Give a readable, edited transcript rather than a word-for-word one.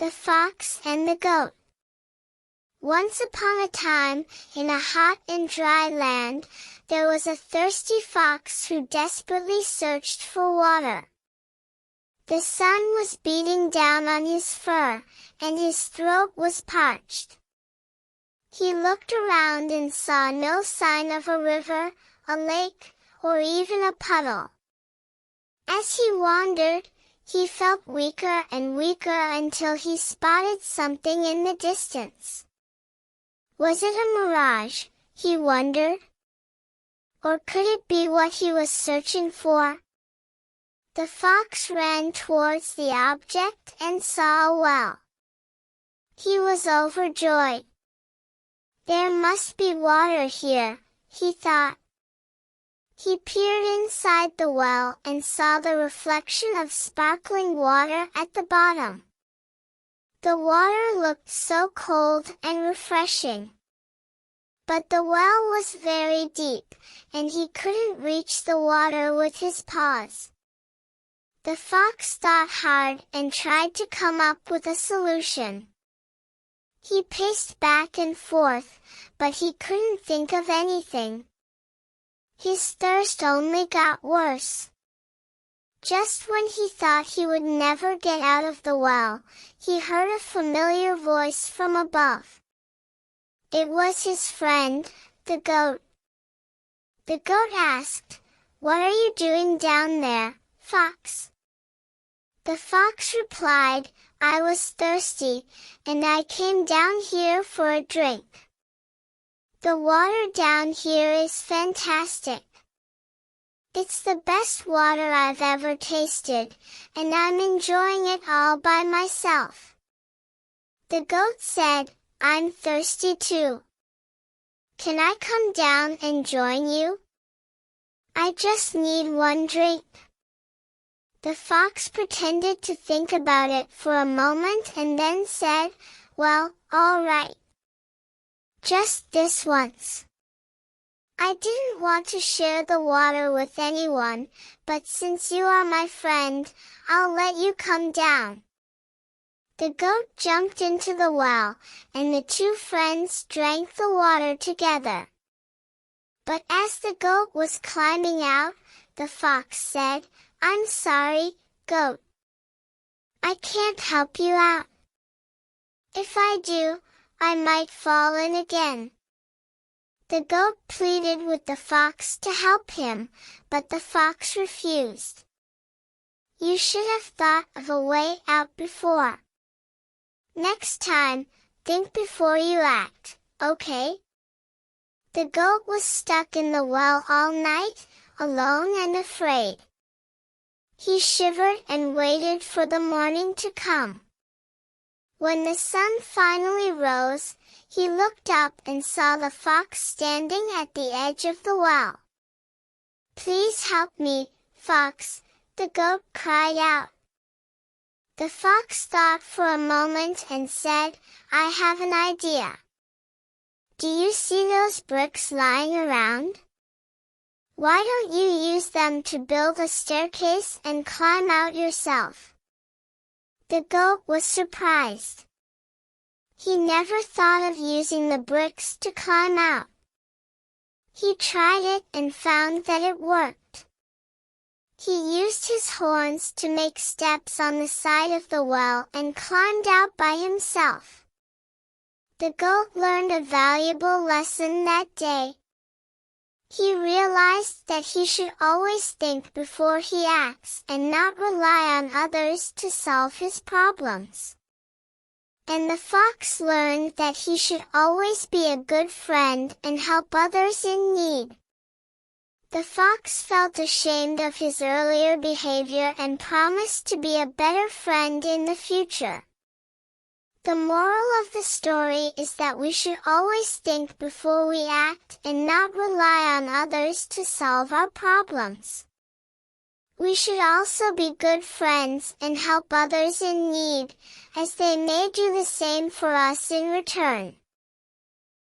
The Fox and the Goat. Once upon a time, in a hot and dry land, there was a thirsty fox who desperately searched for water. The sun was beating down on his fur, and his throat was parched. He looked around and saw no sign of a river, a lake, or even a puddle. As he wandered, he felt weaker and weaker until he spotted something in the distance. Was it a mirage, he wondered? Or could it be what he was searching for? The fox ran towards the object and saw a well. He was overjoyed. There must be water here, he thought. He peered inside the well and saw the reflection of sparkling water at the bottom. The water looked so cold and refreshing. But the well was very deep, and he couldn't reach the water with his paws. The fox thought hard and tried to come up with a solution. He paced back and forth, but he couldn't think of anything. His thirst only got worse. Just when he thought he would never get out of the well, he heard a familiar voice from above. It was his friend, the goat. The goat asked, "What are you doing down there, fox?" The fox replied, "I was thirsty, and I came down here for a drink. The water down here is fantastic. It's the best water I've ever tasted, and I'm enjoying it all by myself." The goat said, "I'm thirsty too. Can I come down and join you? I just need one drink." The fox pretended to think about it for a moment and then said, "Well, all right. Just this once. I didn't want to share the water with anyone, but since you are my friend, I'll let you come down." The goat jumped into the well, and the two friends drank the water together. But as the goat was climbing out, the fox said, "I'm sorry, goat. I can't help you out. If I do, I might fall in again." The goat pleaded with the fox to help him, but the fox refused. "You should have thought of a way out before. Next time, think before you act, okay?" The goat was stuck in the well all night, alone and afraid. He shivered and waited for the morning to come. When the sun finally rose, he looked up and saw the fox standing at the edge of the well. "Please help me, fox," the goat cried out. The fox thought for a moment and said, "I have an idea. Do you see those bricks lying around? Why don't you use them to build a staircase and climb out yourself?" The goat was surprised. He never thought of using the bricks to climb out. He tried it and found that it worked. He used his horns to make steps on the side of the well and climbed out by himself. The goat learned a valuable lesson that day. He realized that he should always think before he acts and not rely on others to solve his problems. And the fox learned that he should always be a good friend and help others in need. The fox felt ashamed of his earlier behavior and promised to be a better friend in the future. The moral of the story is that we should always think before we act and not rely on others to solve our problems. We should also be good friends and help others in need, as they may do the same for us in return.